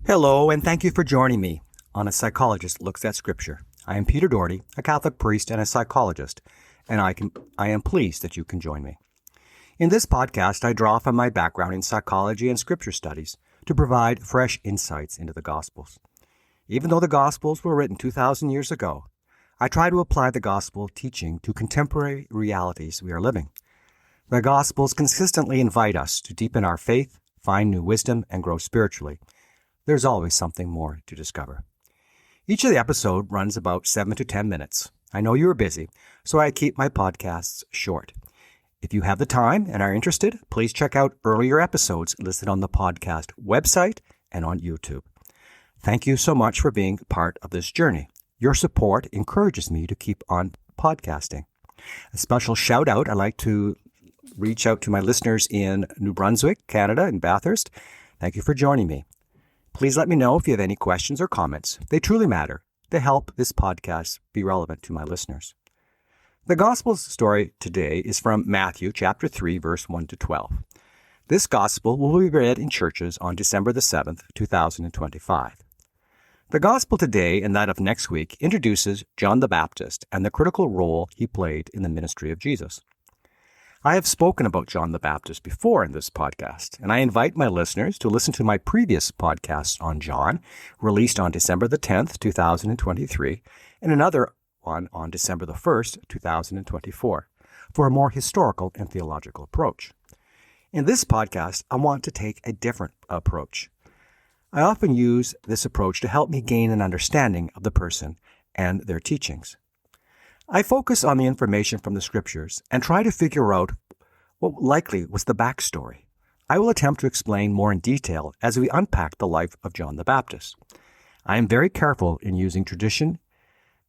Hello, and thank you for joining me on A Psychologist Looks at Scripture. I am Peter Doherty, a Catholic priest and a psychologist, and I am pleased that you can join me. In this podcast, I draw from my background in psychology and scripture studies to provide fresh insights into the Gospels. Even though the Gospels were written 2,000 years ago, I try to apply the Gospel teaching to contemporary realities we are living. The Gospels consistently invite us to deepen our faith, find new wisdom, and grow spiritually. There's always something more to discover. Each of the episodes runs about 7 to 10 minutes. I know you are busy, so I keep my podcasts short. If you have the time and are interested, please check out earlier episodes listed on the podcast website and on YouTube. Thank you so much for being part of this journey. Your support encourages me to keep on podcasting. A special shout out, I'd like to reach out to my listeners in New Brunswick, Canada, and Bathurst. Thank you for joining me. Please let me know if you have any questions or comments. They truly matter. They help this podcast be relevant to my listeners. The Gospel story today is from Matthew chapter 3, verse 1 to 12. This Gospel will be read in churches on December the 7th, 2025. The Gospel today and that of next week introduces John the Baptist and the critical role he played in the ministry of Jesus. I have spoken about John the Baptist before in this podcast, and I invite my listeners to listen to my previous podcasts on John, released on December the 10th, 2023, and another one on December the 1st, 2024, for a more historical and theological approach. In this podcast, I want to take a different approach. I often use this approach to help me gain an understanding of the person and their teachings. I focus on the information from the scriptures and try to figure out what likely was the backstory. I will attempt to explain more in detail as we unpack the life of John the Baptist. I am very careful in using tradition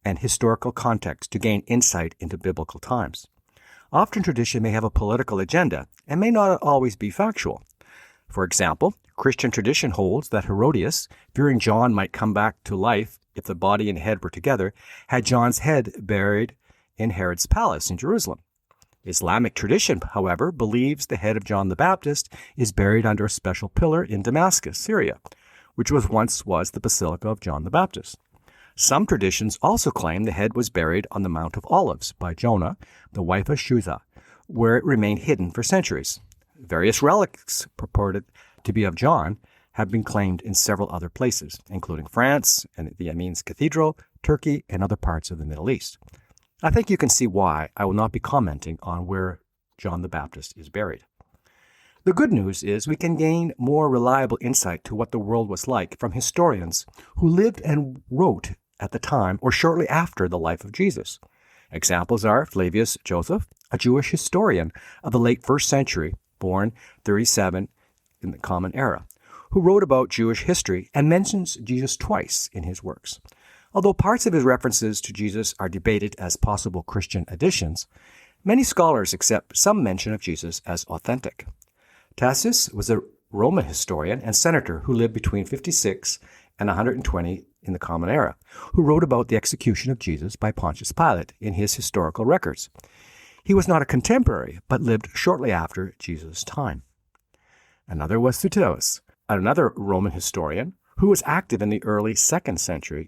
and historical context to gain insight into biblical times. Often tradition may have a political agenda and may not always be factual. For example, Christian tradition holds that Herodias, fearing John might come back to life if the body and head were together, had John's head buried in Herod's palace in Jerusalem. Islamic tradition, however, believes the head of John the Baptist is buried under a special pillar in Damascus, Syria, which once was the Basilica of John the Baptist. Some traditions also claim the head was buried on the Mount of Olives by Joanna, the wife of Chuza, where it remained hidden for centuries. Various relics purported to be of John have been claimed in several other places, including France and the Amiens Cathedral, Turkey, and other parts of the Middle East. I think you can see why I will not be commenting on where John the Baptist is buried. The good news is we can gain more reliable insight to what the world was like from historians who lived and wrote at the time or shortly after the life of Jesus. Examples are Flavius Joseph, a Jewish historian of the late 1st century, born 37 in the Common Era, who wrote about Jewish history and mentions Jesus twice in his works. Although parts of his references to Jesus are debated as possible Christian additions, many scholars accept some mention of Jesus as authentic. Tacitus was a Roman historian and senator who lived between 56 and 120 in the Common Era, who wrote about the execution of Jesus by Pontius Pilate in his historical records. He was not a contemporary, but lived shortly after Jesus' time. Another was Suetonius, another Roman historian who was active in the early 2nd century,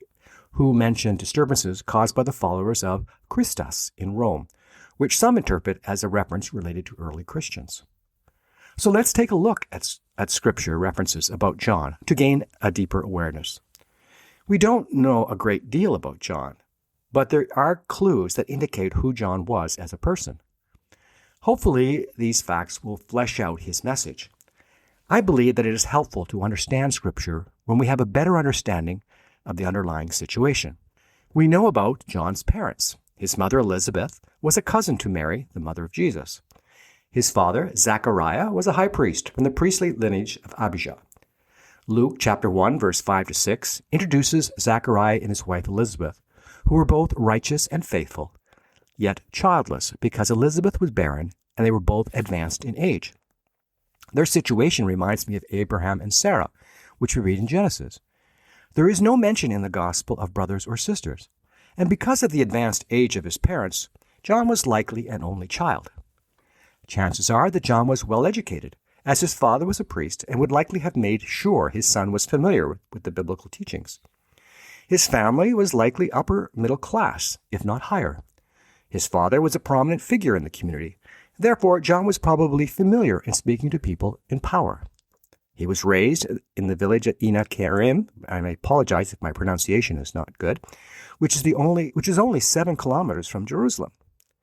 who mentioned disturbances caused by the followers of Christus in Rome, which some interpret as a reference related to early Christians. So let's take a look at scripture references about John to gain a deeper awareness. We don't know a great deal about John, but there are clues that indicate who John was as a person. Hopefully, these facts will flesh out his message. I believe that it is helpful to understand Scripture when we have a better understanding of the underlying situation. We know about John's parents. His mother Elizabeth was a cousin to Mary, the mother of Jesus. His father, Zechariah, was a high priest from the priestly lineage of Abijah. Luke chapter 1, verse 5 to 6 introduces Zechariah and his wife Elizabeth, who were both righteous and faithful, yet childless because Elizabeth was barren and they were both advanced in age. Their situation reminds me of Abraham and Sarah, which we read in Genesis. There is no mention in the gospel of brothers or sisters, and because of the advanced age of his parents, John was likely an only child. Chances are that John was well educated as his father was a priest and would likely have made sure his son was familiar with the biblical teachings. His family was likely upper middle class, if not higher. His father was a prominent figure in the community. Therefore, John was probably familiar in speaking to people in power. He was raised in the village of Amiens, and I apologize if my pronunciation is not good, which is only 7 kilometers from Jerusalem.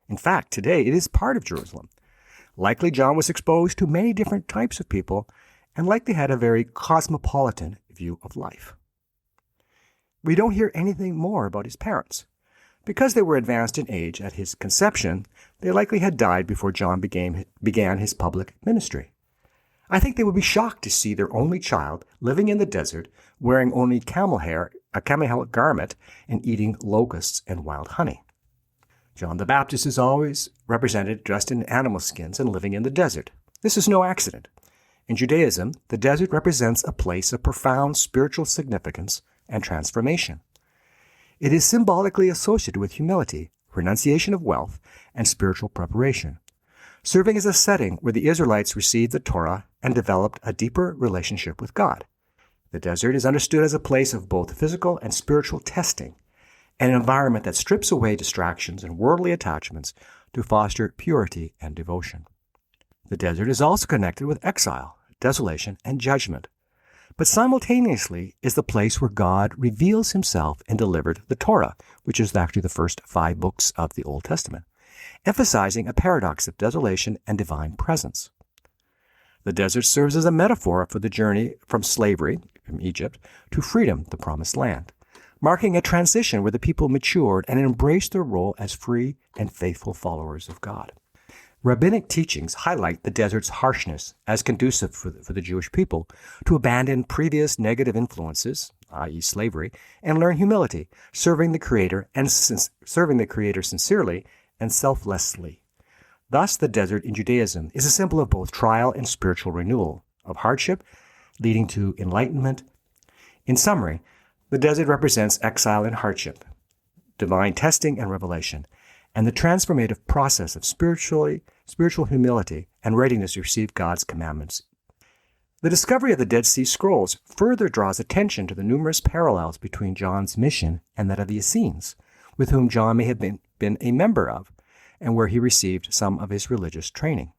In fact, today it is part of Jerusalem. Likely John was exposed to many different types of people and likely had a very cosmopolitan view of life. We don't hear anything more about his parents. Because they were advanced in age at his conception, they likely had died before John began his public ministry. I think they would be shocked to see their only child living in the desert, wearing only a camel hair garment, and eating locusts and wild honey. John the Baptist is always represented dressed in animal skins and living in the desert. This is no accident. In Judaism, the desert represents a place of profound spiritual significance and transformation. It is symbolically associated with humility, renunciation of wealth, and spiritual preparation, serving as a setting where the Israelites received the Torah and developed a deeper relationship with God. The desert is understood as a place of both physical and spiritual testing, an environment that strips away distractions and worldly attachments to foster purity and devotion. The desert is also connected with exile, desolation, and judgment, but simultaneously is the place where God reveals himself and delivered the Torah, which is actually the first 5 books of the Old Testament, emphasizing a paradox of desolation and divine presence. The desert serves as a metaphor for the journey from slavery, from Egypt, to freedom, the promised land, marking a transition where the people matured and embraced their role as free and faithful followers of God. Rabbinic teachings highlight the desert's harshness as conducive for the Jewish people to abandon previous negative influences, i.e. slavery, and learn humility, serving the Creator sincerely and selflessly. Thus, the desert in Judaism is a symbol of both trial and spiritual renewal, of hardship leading to enlightenment. In summary, the desert represents exile and hardship, divine testing and revelation, and the transformative process of spiritual humility and readiness to receive God's commandments. The discovery of the Dead Sea Scrolls further draws attention to the numerous parallels between John's mission and that of the Essenes, with whom John may have been a member of, and where he received some of his religious training.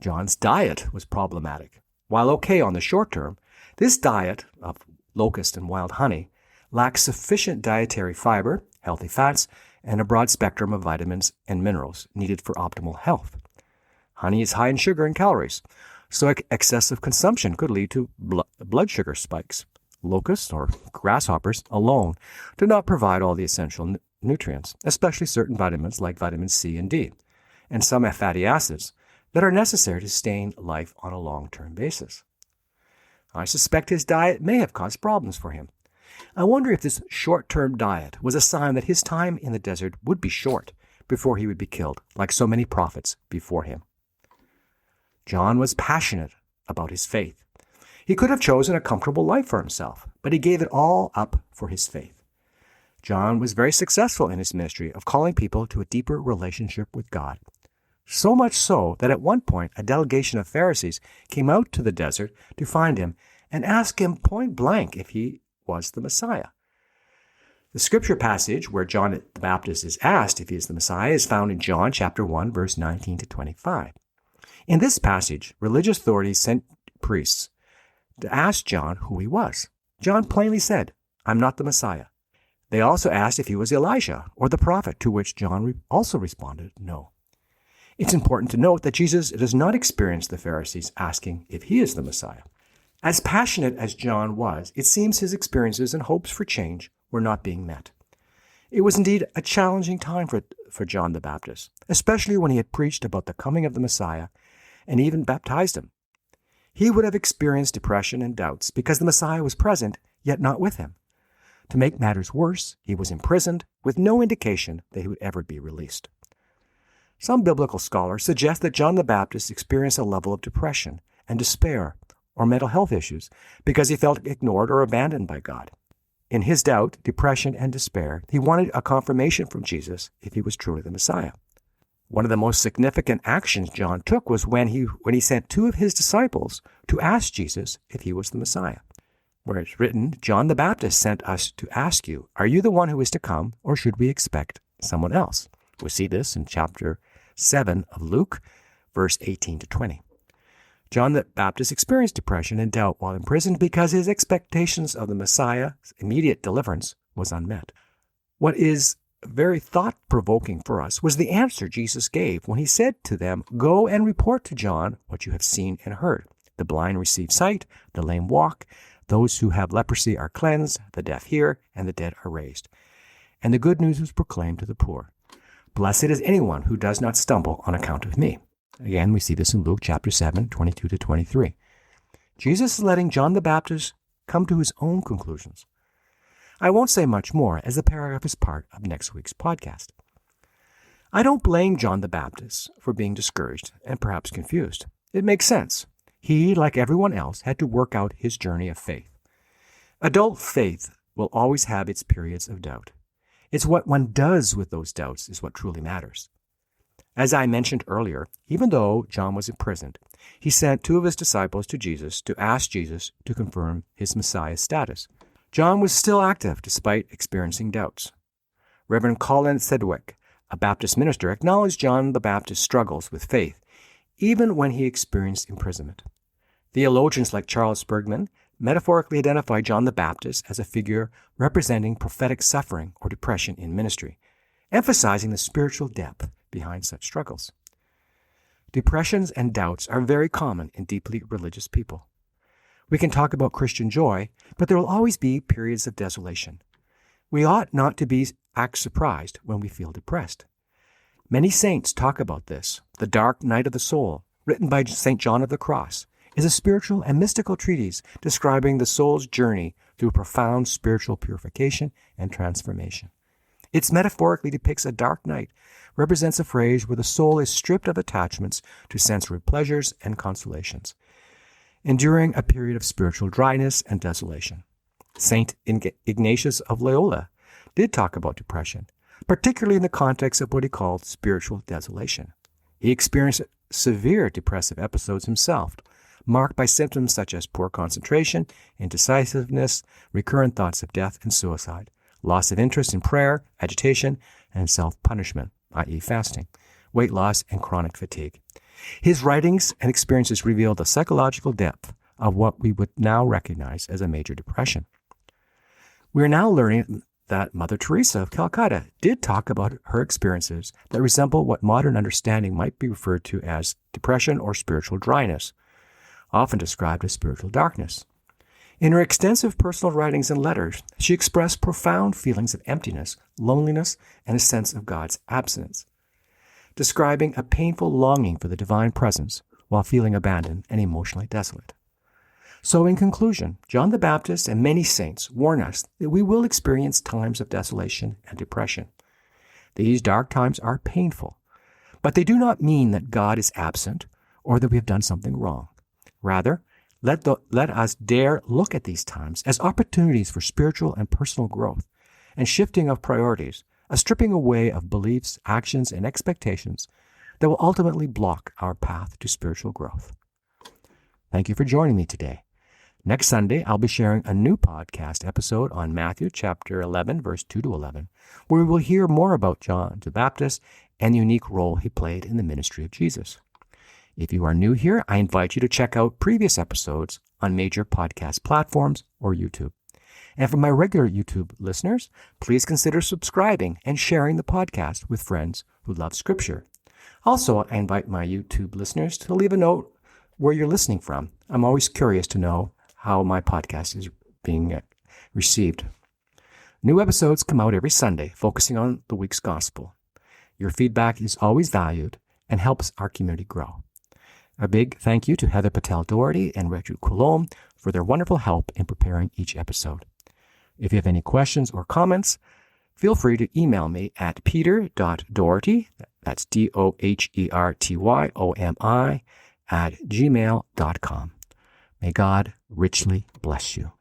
John's diet was problematic. While okay on the short term, this diet of locust and wild honey lacks sufficient dietary fiber, healthy fats, and a broad spectrum of vitamins and minerals needed for optimal health. Honey is high in sugar and calories, so excessive consumption could lead to blood sugar spikes. Locusts, or grasshoppers, alone do not provide all the essential nutrients, especially certain vitamins like vitamin C and D, and some fatty acids that are necessary to sustain life on a long-term basis. I suspect his diet may have caused problems for him. I wonder if this short-term diet was a sign that his time in the desert would be short before he would be killed, like so many prophets before him. John was passionate about his faith. He could have chosen a comfortable life for himself, but he gave it all up for his faith. John was very successful in his ministry of calling people to a deeper relationship with God. So much so that at one point a delegation of Pharisees came out to the desert to find him and ask him point blank if he was the Messiah. The scripture passage where John the Baptist is asked if he is the Messiah is found in John chapter 1, verse 19 to 25. In this passage, religious authorities sent priests to ask John who he was. John plainly said, "I'm not the Messiah." They also asked if he was Elijah or the prophet, to which John also responded, "No." It's important to note that Jesus does not experience the Pharisees asking if he is the Messiah. As passionate as John was, it seems his experiences and hopes for change were not being met. It was indeed a challenging time for John the Baptist, especially when he had preached about the coming of the Messiah and even baptized him. He would have experienced depression and doubts because the Messiah was present, yet not with him. To make matters worse, he was imprisoned with no indication that he would ever be released. Some biblical scholars suggest that John the Baptist experienced a level of depression and despair or mental health issues because he felt ignored or abandoned by God. In his doubt, depression, and despair, he wanted a confirmation from Jesus if he was truly the Messiah. One of the most significant actions John took was when he sent two of his disciples to ask Jesus if he was the Messiah. Where it's written, John the Baptist sent us to ask you, are you the one who is to come, or should we expect someone else? We see this in chapter 7 of Luke, verse 18 to 20. John the Baptist experienced depression and doubt while imprisoned because his expectations of the Messiah's immediate deliverance was unmet. What is very thought-provoking for us was the answer Jesus gave when he said to them, go and report to John what you have seen and heard. The blind receive sight, the lame walk, those who have leprosy are cleansed, the deaf hear, and the dead are raised. And the good news was proclaimed to the poor. Blessed is anyone who does not stumble on account of me. Again, we see this in Luke chapter 7, 22 to 23. Jesus is letting John the Baptist come to his own conclusions. I won't say much more, as the paragraph is part of next week's podcast. I don't blame John the Baptist for being discouraged and perhaps confused. It makes sense. He, like everyone else, had to work out his journey of faith. Adult faith will always have its periods of doubt. It's what one does with those doubts is what truly matters. As I mentioned earlier, even though John was imprisoned, he sent two of his disciples to Jesus to ask Jesus to confirm his Messiah status. John was still active despite experiencing doubts. Reverend Colin Sedgwick, a Baptist minister, acknowledged John the Baptist's struggles with faith, even when he experienced imprisonment. Theologians like Charles Spurgeon metaphorically identify John the Baptist as a figure representing prophetic suffering or depression in ministry, emphasizing the spiritual depth behind such struggles. Depressions and doubts are very common in deeply religious people. We can talk about Christian joy, but there will always be periods of desolation. We ought not to act surprised when we feel depressed. Many saints talk about this. The Dark Night of the Soul, written by St. John of the Cross, is a spiritual and mystical treatise describing the soul's journey through profound spiritual purification and transformation. It metaphorically depicts a dark night, represents a phrase where the soul is stripped of attachments to sensory pleasures and consolations, enduring a period of spiritual dryness and desolation. St. Ignatius of Loyola did talk about depression, particularly in the context of what he called spiritual desolation. He experienced severe depressive episodes himself, marked by symptoms such as poor concentration, indecisiveness, recurrent thoughts of death and suicide, loss of interest in prayer, agitation, and self-punishment, i.e. fasting, weight loss, and chronic fatigue. His writings and experiences reveal the psychological depth of what we would now recognize as a major depression. We are now learning that Mother Teresa of Calcutta did talk about her experiences that resemble what modern understanding might be referred to as depression or spiritual dryness, often described as spiritual darkness. In her extensive personal writings and letters, she expressed profound feelings of emptiness, loneliness, and a sense of God's absence, describing a painful longing for the divine presence while feeling abandoned and emotionally desolate. So in conclusion, John the Baptist and many saints warn us that we will experience times of desolation and depression. These dark times are painful, but they do not mean that God is absent or that we have done something wrong. Rather, let us dare look at these times as opportunities for spiritual and personal growth and shifting of priorities, a stripping away of beliefs, actions, and expectations that will ultimately block our path to spiritual growth. Thank you for joining me today. Next Sunday, I'll be sharing a new podcast episode on Matthew chapter 11, verse 2 to 11, where we will hear more about John the Baptist and the unique role he played in the ministry of Jesus. If you are new here, I invite you to check out previous episodes on major podcast platforms or YouTube. And for my regular YouTube listeners, please consider subscribing and sharing the podcast with friends who love Scripture. Also, I invite my YouTube listeners to leave a note where you're listening from. I'm always curious to know how my podcast is being received. New episodes come out every Sunday, focusing on the week's gospel. Your feedback is always valued and helps our community grow. A big thank you to Heather Patel-Doherty and Richard Coulombe for their wonderful help in preparing each episode. If you have any questions or comments, feel free to email me at peter.doherty, that's DOHERTYOMI, @gmail.com. May God richly bless you.